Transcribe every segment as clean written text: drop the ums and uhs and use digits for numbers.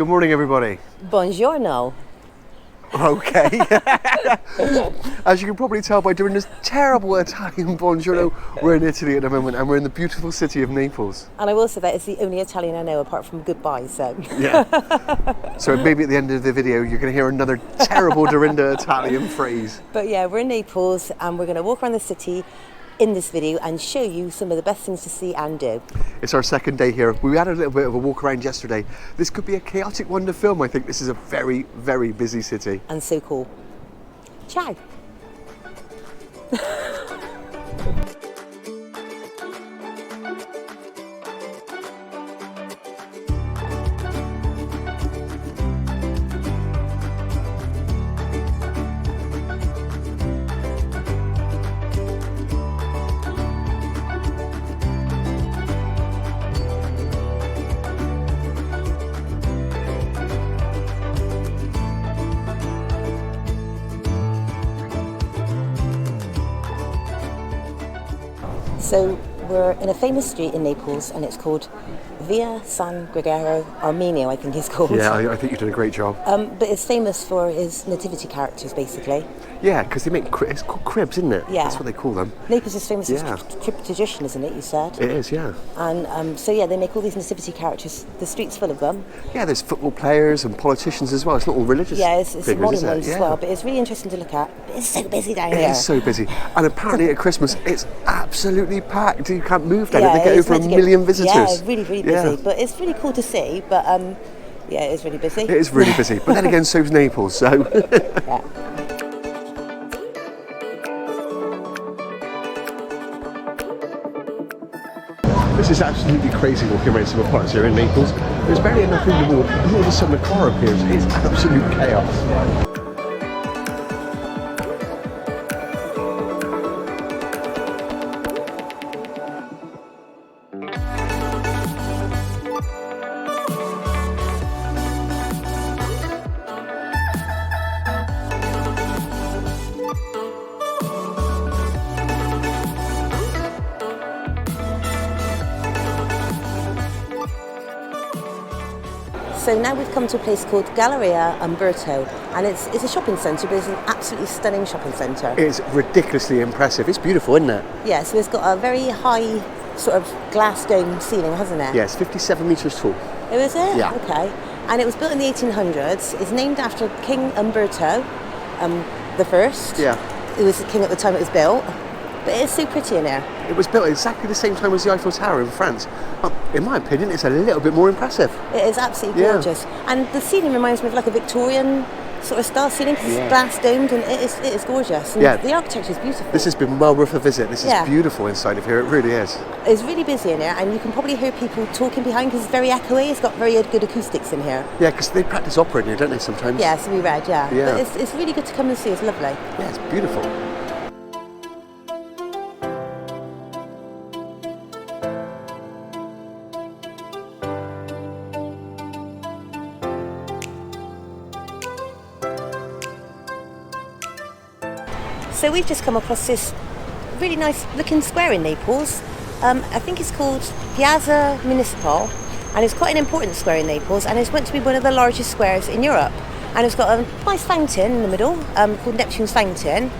Good morning, everybody. Buongiorno. Okay. As you can probably tell by doing this terrible Italian buongiorno, we're in Italy at the moment and we're in the beautiful city of Naples. And I will say that it's the only Italian I know apart from goodbye, so. Yeah. So maybe at the end of the video you're going to hear another terrible Dorinda Italian phrase. But yeah, we're in Naples and we're going to walk around the city in this video and show you some of the best things to see and do. It's our second day here. We had a little bit of a walk around yesterday. This could be a chaotic one to film. I think this is a very, very busy city. And so cool. Ciao. So we're in a famous street in Naples and it's called Via San Gregorio Armeno, I think it's called. Yeah, I think you did a great job. But it's famous for his nativity characters, basically. Yeah, because they make, it's called cribs, isn't it? Yeah. That's what they call them. Naples is famous for its crib tradition, isn't it, you said? It is, yeah. And so yeah, they make all these nativity characters. The street's full of them. Yeah, there's football players and politicians as well. It's not all religious. Yeah, it's figures, modern ones as well, but it's really interesting to look at. But it's so busy down here. It is so busy. And apparently at Christmas, it's absolutely packed. You can't move down it. They get over a million visitors. Yeah, really, really busy. But it's really cool to see. But yeah, it is really busy. It is really busy. But then again, so's Naples, so. Yeah. This is absolutely crazy walking around some parts here in Naples. There's barely enough room to walk, and all of a sudden a car appears. It's absolute chaos. So now we've come to a place called Galleria Umberto, and it's a shopping centre, but it's an absolutely stunning shopping centre. It's ridiculously impressive. It's beautiful, isn't it? Yeah, so it's got a very high sort of glass dome ceiling, hasn't it? Yeah, it's 57 metres tall. Oh, is it? Yeah. Okay. And it was built in the 1800s. It's named after King Umberto the First. Yeah. He was the king at the time it was built. But it's so pretty in there. It was built exactly the same time as the Eiffel Tower in France. Well, in my opinion, it's a little bit more impressive. It is absolutely gorgeous. And the ceiling reminds me of like a Victorian sort of style ceiling because it's glass domed and it is gorgeous. And the architecture is beautiful. This has been well worth a visit. This is beautiful inside of here. It really is. It's really busy in here and you can probably hear people talking behind because it's very echoey. It's got very good acoustics in here. Yeah, because they practice opera in here, don't they, sometimes? Yeah, so we read, Yeah. But it's really good to come and see. It's lovely. Yeah, it's beautiful. So we've just come across this really nice looking square in Naples. I think it's called Piazza Municipal, and it's quite an important square in Naples, and it's meant to be one of the largest squares in Europe. And it's got a nice fountain in the middle called Neptune's Fountain,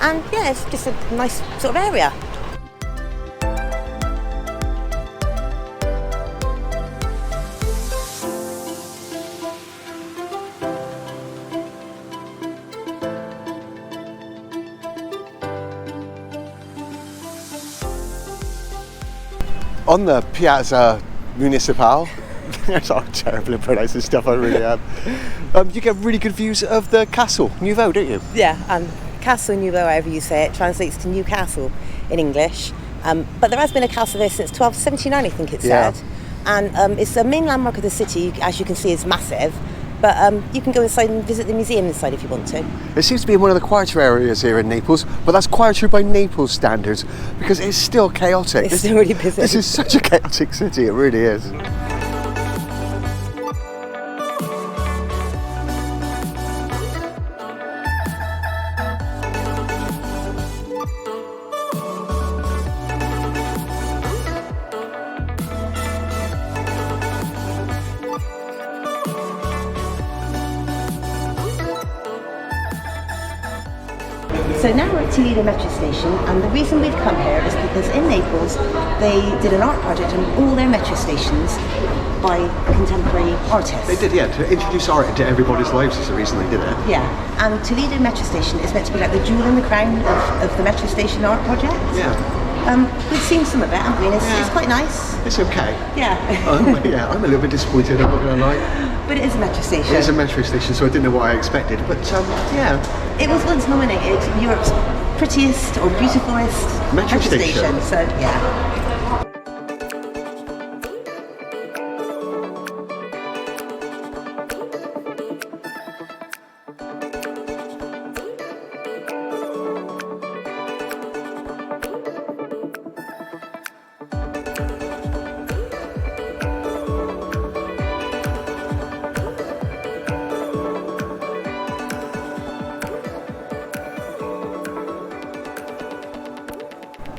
and yeah, it's just a nice sort of area. On the Piazza Municipal, I'm terrible at pronouncing stuff, I really am. You get really good views of the Castel Nuovo, don't you? Yeah, Castel Nuovo, however you say it, translates to Newcastle in English. But there has been a castle there since 1279, I think it said. And it's a main landmark of the city, as you can see, it's massive. But you can go inside and visit the museum inside if you want to. It seems to be in one of the quieter areas here in Naples, but that's quieter by Naples standards because it's still chaotic. It's still really busy. This is such a chaotic city, it really is. So now we're at Toledo metro station, and the reason we've come here is because in Naples they did an art project on all their metro stations by contemporary artists. They did, yeah, to introduce art into everybody's lives is the reason they did it. Yeah, and Toledo metro station is meant to be like the jewel in the crown of the metro station art project. Yeah. We've seen some of it, haven't we? It's quite nice. It's okay. Yeah. Yeah, I'm a little bit disappointed, I'm not going to lie. But it is a metro station. It is a metro station, so I didn't know what I expected, but yeah. It was once nominated Europe's prettiest or beautifulest metro station. So yeah.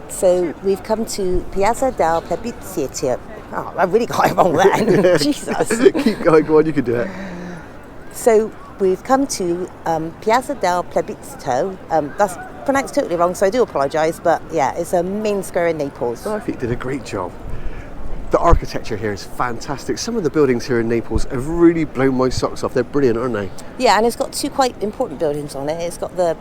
So we've come to Piazza Del Plebiscito. Oh, I really got it wrong then. Jesus. Keep going, go on, you can do it. So we've come to Piazza Del Plebiscito. That's pronounced totally wrong, so I do apologise, but yeah, it's a main square in Naples. I think you did a great job. The architecture here is fantastic. Some of the buildings here in Naples have really blown my socks off. They're brilliant, aren't they? Yeah, and it's got two quite important buildings on it. It's got the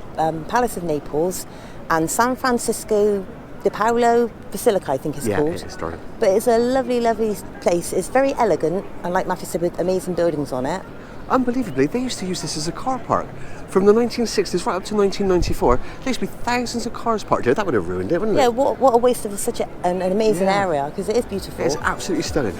Palace of Naples and San Francisco Di Paolo Basilica, I think it's called. Yeah, it's stunning. But it's a lovely, lovely place. It's very elegant, and like Matthew said, with amazing buildings on it. Unbelievably, they used to use this as a car park. From the 1960s right up to 1994, there used to be thousands of cars parked here. That would have ruined it, wouldn't it? Yeah, what a waste of such an amazing area, because it is beautiful. It's absolutely stunning.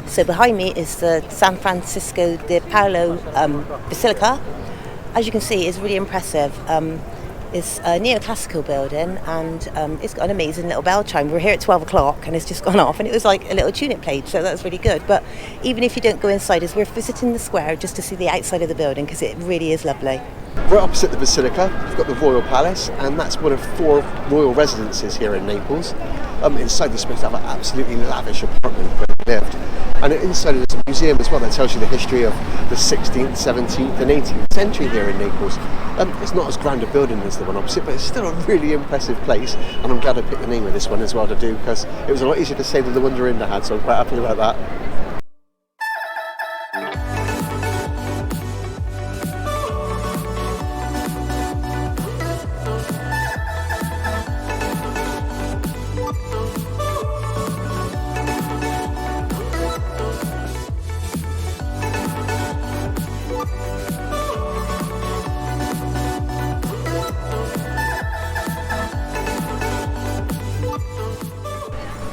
So behind me is the San Francisco Di Paolo Basilica. As you can see, it's really impressive. It's a neoclassical building, and it's got an amazing little bell chime. We're here at 12 o'clock and it's just gone off, and it was like a little tune it played, so that's really good. But even if you don't go inside, as we're visiting the square just to see the outside of the building, because it really is lovely. Right opposite the Basilica, we've got the Royal Palace, and that's one of 4 royal residences here in Naples. Inside you're supposed to have an absolutely lavish apartment where they lived. And inside there's a museum as well that tells you the history of the 16th, 17th and 18th century here in Naples. It's not as grand a building as the one opposite, but it's still a really impressive place, and I'm glad I picked the name of this one as well to do, because it was a lot easier to say than the one Dorinda had, so I'm quite happy about that.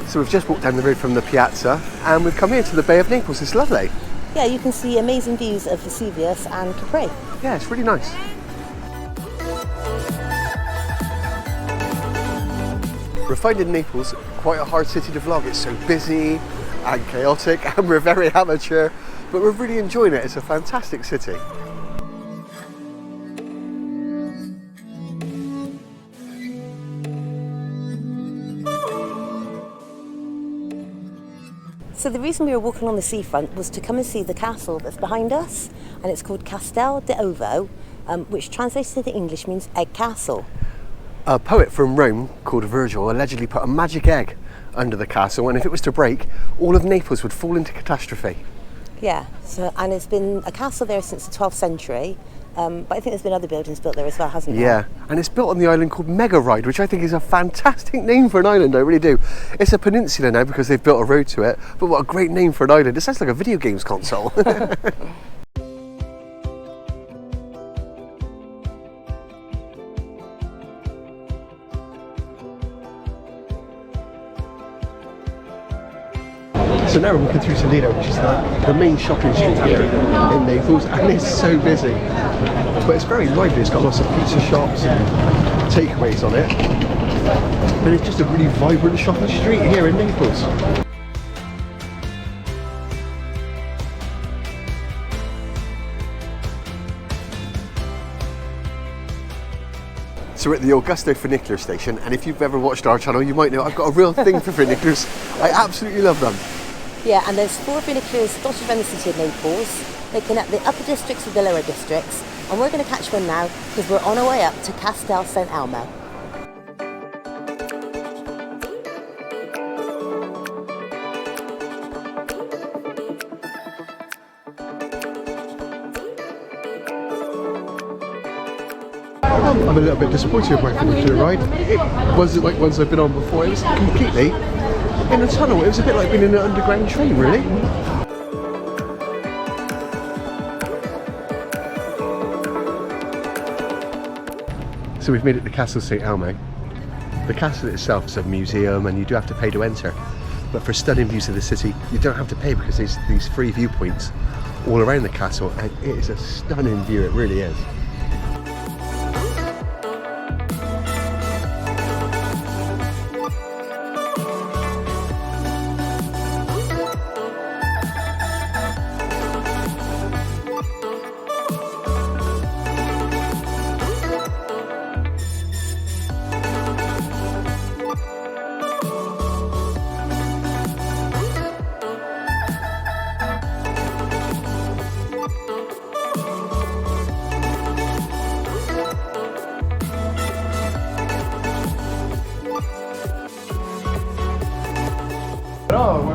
So we've just walked down the road from the piazza and we've come here to the Bay of Naples. It's lovely. Yeah, you can see amazing views of Vesuvius and Capri. Yeah, it's really nice. We're finding Naples quite a hard city to vlog. It's so busy and chaotic, and we're very amateur, but we're really enjoying it. It's a fantastic city. So the reason we were walking on the seafront was to come and see the castle that's behind us, and it's called Castel Dell Ovo, which translated into English means egg castle. A poet from Rome called Virgil allegedly put a magic egg under the castle, and if it was to break, all of Naples would fall into catastrophe. Yeah, and it's been a castle there since the 12th century, but I think there's been other buildings built there as well, hasn't there? Yeah, and it's built on the island called Megaride, which I think is a fantastic name for an island, I really do. It's a peninsula now because they've built a road to it, but what a great name for an island. It sounds like a video games console. So now we're walking through Toledo, which is the main shopping street here in Naples, and it's so busy. But it's very lively. It's got lots of pizza shops and takeaways on it. But it's just a really vibrant shopping street here in Naples. So we're at the Augusto funicular station, and if you've ever watched our channel, you might know I've got a real thing for funiculars. I absolutely love them. Yeah, and there's 4 funiculars dotted around the city of Naples. They connect the upper districts with the lower districts, and we're going to catch one now because we're on our way up to Castel Elmo. I'm a little bit disappointed with my funicular ride. It wasn't like ones I've been on before. It was completely in a tunnel. It was a bit like being in an underground train, really. So we've made it to Castel St Elmo. The castle itself is a museum and you do have to pay to enter. But for stunning views of the city, you don't have to pay because there's these free viewpoints all around the castle, and it is a stunning view, it really is.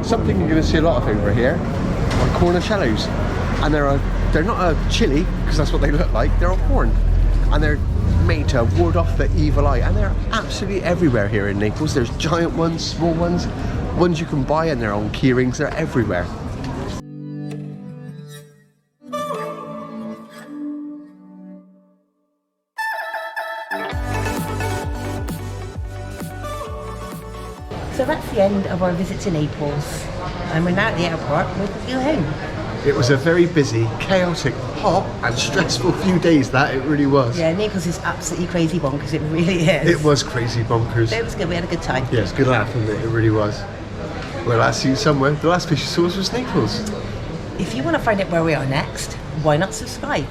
Something you're going to see a lot of over here are cornicellos, and they're not a chili because that's what they look like. They're a horn, and they're made to ward off the evil eye, and they're absolutely everywhere here in Naples. There's giant ones, small ones you can buy, and they're on key rings. They're everywhere. So that's the end of our visit to Naples, and we're now at the airport. We're going to go home. It was a very busy, chaotic, hot and stressful few days, that it really was. Yeah, Naples is absolutely crazy bonkers, it really is. It was crazy bonkers. It was good, we had a good time. Yeah, it was a good laugh, wasn't it? It really was. Well, I'll see you somewhere. The last place you saw us was Naples. If you want to find out where we are next, why not subscribe?